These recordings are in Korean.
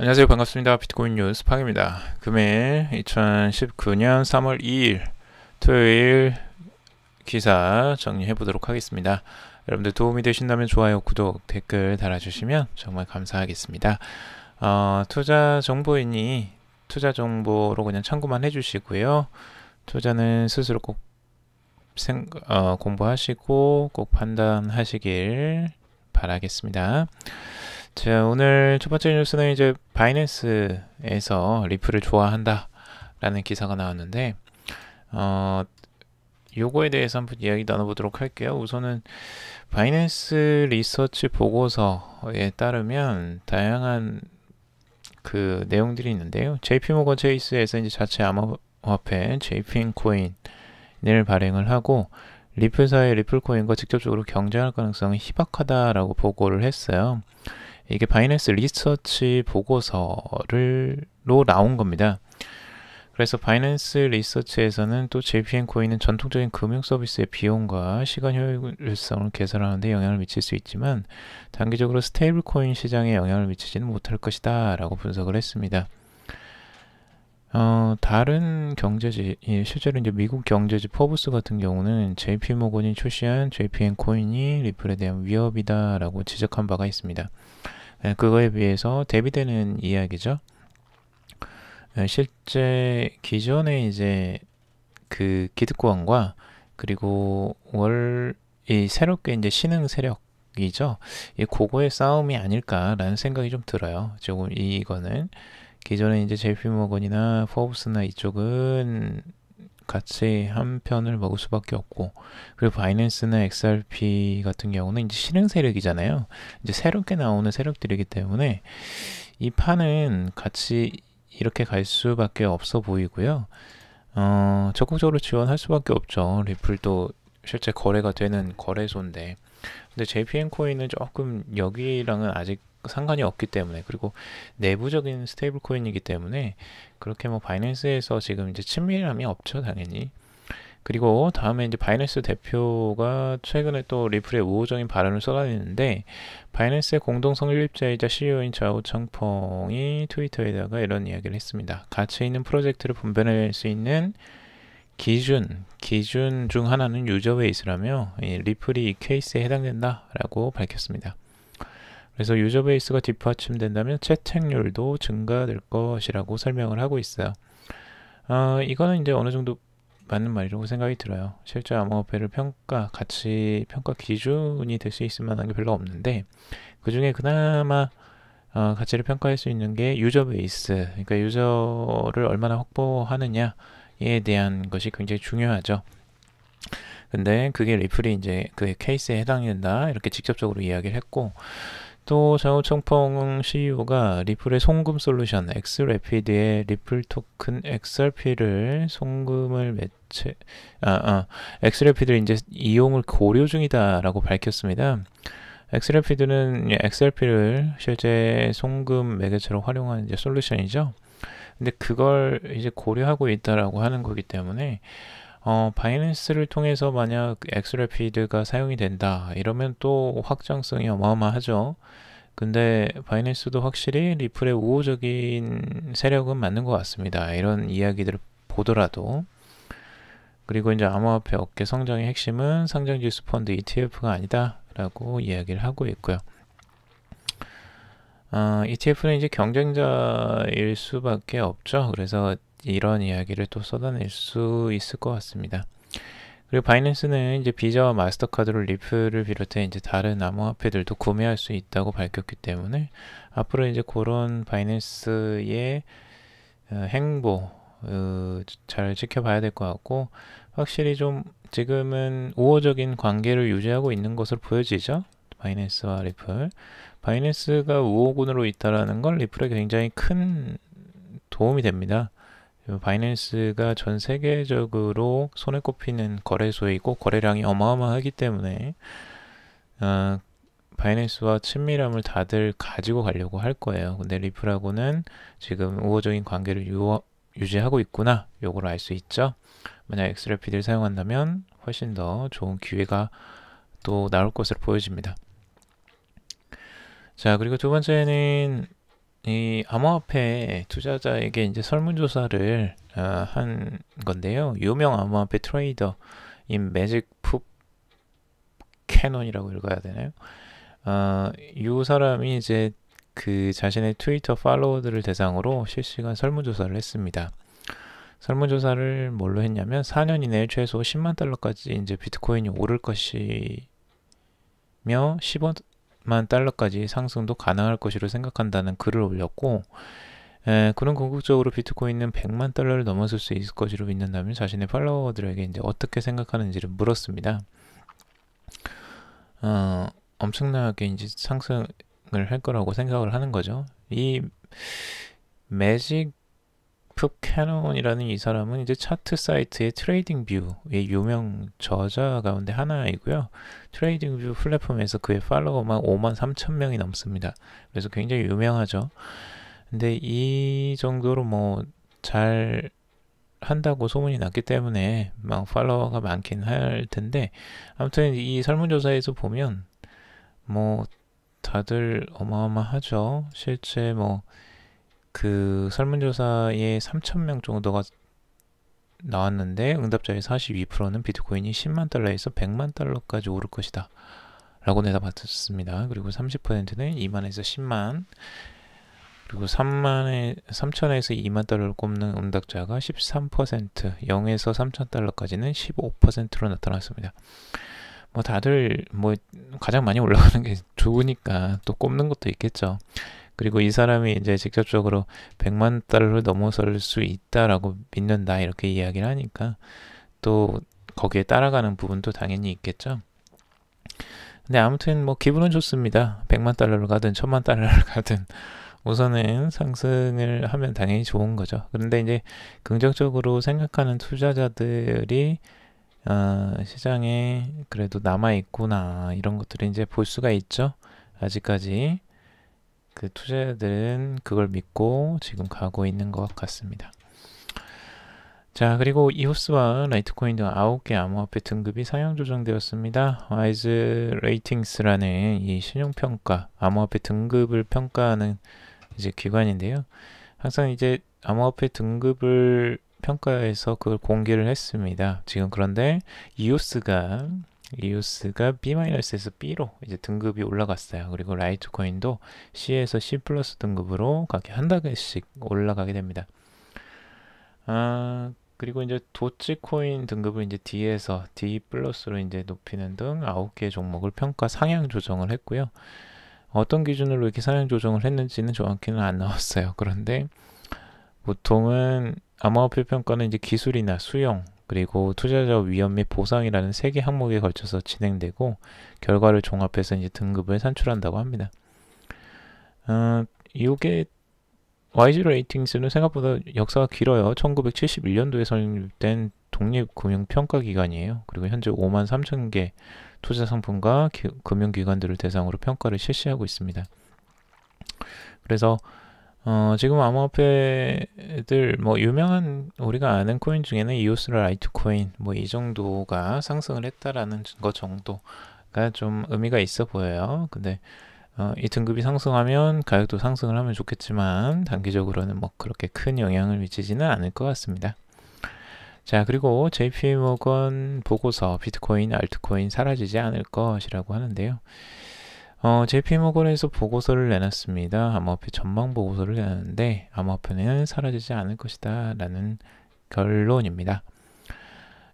안녕하세요. 반갑습니다. 비트코인 뉴스 팡입니다. 금일 2019년 3월 2일 토요일 기사 정리해 보도록 하겠습니다. 여러분들 도움이 되신다면 좋아요, 구독, 댓글 달아주시면 정말 감사하겠습니다. 투자 정보이니 투자 정보로 그냥 참고만 해주시고요. 투자는 스스로 꼭 공부하시고 꼭 판단하시길 바라겠습니다. 자, 오늘 첫 번째 뉴스는 이제 바이낸스에서 리플을 좋아한다 라는 기사가 나왔는데 요거에 대해서 한번 이야기 나눠보도록 할게요. 우선은 바이낸스 리서치 보고서에 따르면 다양한 그 내용들이 있는데요. JP모건 체이스에서 이제 자체 암호화폐 JP인코인을 발행을 하고 리플사의 리플코인과 직접적으로 경쟁할 가능성이 희박하다라고 보고를 했어요. 이게 바이낸스 리서치 보고서로 나온 겁니다. 그래서 바이낸스 리서치에서는 또 JP인코인은 전통적인 금융 서비스의 비용과 시간 효율성을 개선하는 데 영향을 미칠 수 있지만 단기적으로 스테이블 코인 시장에 영향을 미치지는 못할 것이다 라고 분석을 했습니다. 다른 경제지, 실제로 이제 미국 경제지 포브스 같은 경우는 JP모건이 출시한 JP인코인이 리플에 대한 위협이다라고 지적한 바가 있습니다. 그거에 비해서 대비되는 이야기죠. 실제 기존에 이제 그 기득권과 그리고 이 새롭게 이제 신흥 세력이죠. 이 고거의 싸움이 아닐까라는 생각이 좀 들어요. 조금 이거는 기존에 이제 JP모건이나 포브스나 이쪽은 같이 한 편을 먹을 수밖에 없고, 그리고 바이낸스나 XRP 같은 경우는 이제 신흥 세력이잖아요. 이제 새롭게 나오는 세력들이기 때문에 이 판은 같이 이렇게 갈 수밖에 없어 보이고요. 적극적으로 지원할 수밖에 없죠. 리플도 실제 거래가 되는 거래소인데, 근데 JP인코인은 조금 여기랑은 아직 상관이 없기 때문에, 그리고 내부적인 스테이블 코인이기 때문에 그렇게 뭐 바이낸스에서 지금 이제 친밀함이 없죠, 당연히. 그리고 다음에 이제 바이낸스 대표가 최근에 또 리플의 우호적인 발언을 쏟아내는데, 바이낸스의 공동 성립자이자 CEO인 자오 청펑이 트위터에다가 이런 이야기를 했습니다. 가치 있는 프로젝트를 분배할 수 있는 기준 중 하나는 유저 베이스라며 리플이 이 케이스에 해당된다라고 밝혔습니다. 그래서 유저 베이스가 뒷받침된다면 채택률도 증가될 것이라고 설명을 하고 있어요. 이거는 이제 어느 정도 맞는 말이라고 생각이 들어요. 실제 암호화폐를 가치 평가 기준이 될 수 있을 만한 게 별로 없는데, 그 중에 그나마 가치를 평가할 수 있는 게 유저 베이스, 그러니까 유저를 얼마나 확보하느냐에 대한 것이 굉장히 중요하죠. 근데 그게 리플이 이제 그 케이스에 해당이 된다 이렇게 직접적으로 이야기를 했고, 또 자오청펑 CEO가 리플의 송금 솔루션 엑스래피드의 리플 토큰 XRP를 엑스래피드를 이제 이용을 고려 중이다라고 밝혔습니다. 엑스래피드는 XRP를 실제 송금 매개체로 활용하는 이제 솔루션이죠. 근데 그걸 이제 고려하고 있다라고 하는 거기 때문에 바이낸스를 통해서 만약 엑스래피드가 사용이 된다 이러면 또 확장성이 어마어마하죠. 근데 바이낸스도 확실히 리플의 우호적인 세력은 맞는 것 같습니다. 이런 이야기들을 보더라도. 그리고 이제 암호화폐 업계 성장의 핵심은 상장지수 펀드 ETF가 아니다 라고 이야기를 하고 있고요. ETF는 이제 경쟁자일 수밖에 없죠. 그래서 이런 이야기를 또 쏟아낼 수 있을 것 같습니다. 그리고 바이낸스는 이제 비자와 마스터카드로 리플을 비롯해 이제 다른 암호화폐들도 구매할 수 있다고 밝혔기 때문에 앞으로 이제 그런 바이낸스의 행보 잘 지켜봐야 될 것 같고, 확실히 좀 지금은 우호적인 관계를 유지하고 있는 것으로 보여지죠. 바이낸스와 리플. 바이낸스가 우호군으로 있다라는 건 리플에 굉장히 큰 도움이 됩니다. 바이낸스가 전 세계적으로 손에 꼽히는 거래소이고 거래량이 어마어마하기 때문에 바이낸스와 친밀함을 다들 가지고 가려고 할 거예요. 근데 리플하고는 지금 우호적인 관계를 유지하고 있구나, 요걸 알 수 있죠. 만약 엑스래피드를 사용한다면 훨씬 더 좋은 기회가 또 나올 것으로 보여집니다. 자, 그리고 두 번째는 이 암호화폐 투자자에게 이제 설문조사를 한 건데요. 유명 암호화폐 트레이더인 매직 푸 캐논이라고 읽어야 되나요? 이 사람이 이제 그 자신의 트위터 팔로워들을 대상으로 실시간 설문조사를 했습니다. 설문조사를 뭘로 했냐면 4년 이내에 최소 10만 달러까지 이제 비트코인이 오를 것이며 15만 달러까지 상승도 가능할 것이로 생각한다는 글을 올렸고, 그는 궁극적으로 비트코인은 100만 달러를 넘어설 수 있을 것으로 믿는다면 자신의 팔로워들에게 이제 어떻게 생각하는지를 물었습니다. 엄청나게 이제 상승을 할 거라고 생각을 하는 거죠. 이 매직 푸 캐논이라는 이 사람은 이제 차트 사이트의 트레이딩 뷰의 유명 저자 가운데 하나이고요. 트레이딩 뷰 플랫폼에서 그의 팔로워만 5만 3천 명이 넘습니다. 그래서 굉장히 유명하죠. 근데 이 정도로 뭐 잘 한다고 소문이 났기 때문에 막 팔로워가 많긴 할 텐데, 아무튼 이 설문조사에서 보면 뭐 다들 어마어마하죠. 실제 뭐 그 설문조사에 3,000명 정도가 나왔는데 응답자의 42%는 비트코인이 10만 달러에서 100만 달러까지 오를 것이다 라고 대답했습니다. 그리고 30%는 2만에서 10만, 그리고 3천에서 2만 달러를 꼽는 응답자가 13%, 0에서 3천 달러까지는 15%로 나타났습니다. 뭐 다들 뭐 가장 많이 올라가는 게 좋으니까 또 꼽는 것도 있겠죠. 그리고 이 사람이 이제 직접적으로 100만 달러를 넘어설 수 있다라고 믿는다 이렇게 이야기를 하니까 또 거기에 따라가는 부분도 당연히 있겠죠. 근데 아무튼 뭐 기분은 좋습니다. 100만 달러를 가든 1000만 달러를 가든 우선은 상승을 하면 당연히 좋은 거죠. 그런데 이제 긍정적으로 생각하는 투자자들이 시장에 그래도 남아있구나 이런 것들을 이제 볼 수가 있죠. 아직까지 그 투자자들은 그걸 믿고 지금 가고 있는 것 같습니다. 자, 그리고 이오스와 라이트코인 등 9개 암호화폐 등급이 상향 조정되었습니다. 와이즈 레이팅스라는 이 신용평가, 암호화폐 등급을 평가하는 이제 기관인데요. 항상 이제 암호화폐 등급을 평가해서 그걸 공개를 했습니다. 지금 그런데 이오스가 B-에서 B로 이제 등급이 올라갔어요. 그리고 라이트코인도 C에서 C 플러스 등급으로 각각 한 단계씩 올라가게 됩니다. 그리고 이제 도치코인 등급을 이제 D에서 D 플러스로 이제 높이는 등 9개 종목을 평가 상향 조정을 했고요. 어떤 기준으로 이렇게 상향 조정을 했는지는 정확히는 안 나왔어요. 그런데 보통은 암호화폐 평가는 이제 기술이나 수용, 그리고 투자자 위험 및 보상이라는 3개 항목에 걸쳐서 진행되고 결과를 종합해서 이제 등급을 산출한다고 합니다. 이게 YG 레이팅스는 생각보다 역사가 길어요. 1971년도에 설립된 독립금융평가기관이에요. 그리고 현재 5만 3천 개 투자 상품과 금융기관들을 대상으로 평가를 실시하고 있습니다. 그래서 지금 암호화폐들 뭐 유명한 우리가 아는 코인 중에는 이오스나 라이트코인 뭐 이 정도가 상승을 했다라는 것 정도가 좀 의미가 있어 보여요. 근데 이 등급이 상승하면 가격도 상승을 하면 좋겠지만 단기적으로는 뭐 그렇게 큰 영향을 미치지는 않을 것 같습니다. 자, 그리고 JP모건 보고서 비트코인, 알트코인 사라지지 않을 것이라고 하는데요. JP모건에서 보고서를 내놨습니다. 암호화폐 전망 보고서를 내놨는데 암호화폐는 사라지지 않을 것이다 라는 결론입니다.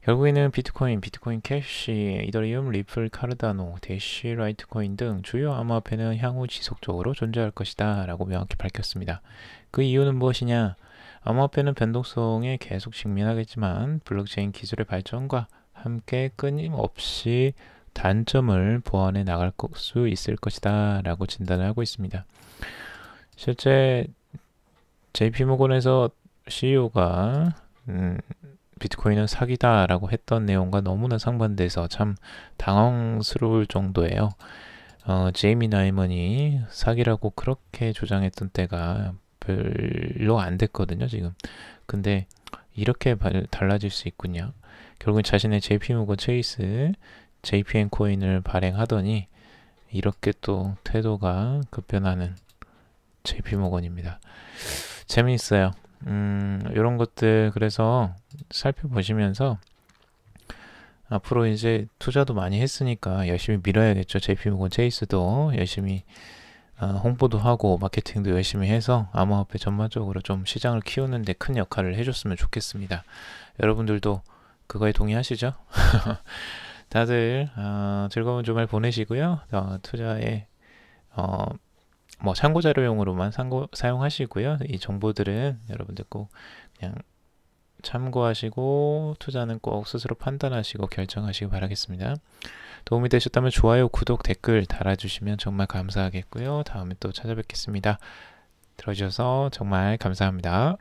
결국에는 비트코인 캐시, 이더리움, 리플, 카르다노, 대쉬, 라이트코인 등 주요 암호화폐는 향후 지속적으로 존재할 것이다 라고 명확히 밝혔습니다. 그 이유는 무엇이냐? 암호화폐는 변동성에 계속 직면하겠지만 블록체인 기술의 발전과 함께 끊임없이 단점을 보완해 나갈 수 있을 것이다 라고 진단을 하고 있습니다. 실제 JP모건에서 CEO가 비트코인은 사기다 라고 했던 내용과 너무나 상반돼서 참 당황스러울 정도예요. 제이미 나이먼이 사기라고 그렇게 주장했던 때가 별로 안 됐거든요 지금. 근데 이렇게 달라질 수 있군요. 결국은 자신의 JP모건 체이스 JPM 코인을 발행하더니 이렇게 또 태도가 급변하는 JP모건입니다. 재미있어요. 이런 것들 그래서 살펴보시면서 앞으로 이제 투자도 많이 했으니까 열심히 밀어야겠죠. JP모건 체이스도 열심히 홍보도 하고 마케팅도 열심히 해서 암호화폐 전반적으로 좀 시장을 키우는 데 큰 역할을 해줬으면 좋겠습니다. 여러분들도 그거에 동의하시죠? 다들 즐거운 주말 보내시고요. 투자에 뭐 참고자료용으로만 사용하시고요. 이 정보들은 여러분들 꼭 그냥 참고하시고 투자는 꼭 스스로 판단하시고 결정하시기 바라겠습니다. 도움이 되셨다면 좋아요, 구독, 댓글 달아주시면 정말 감사하겠고요. 다음에 또 찾아뵙겠습니다. 들어주셔서 정말 감사합니다.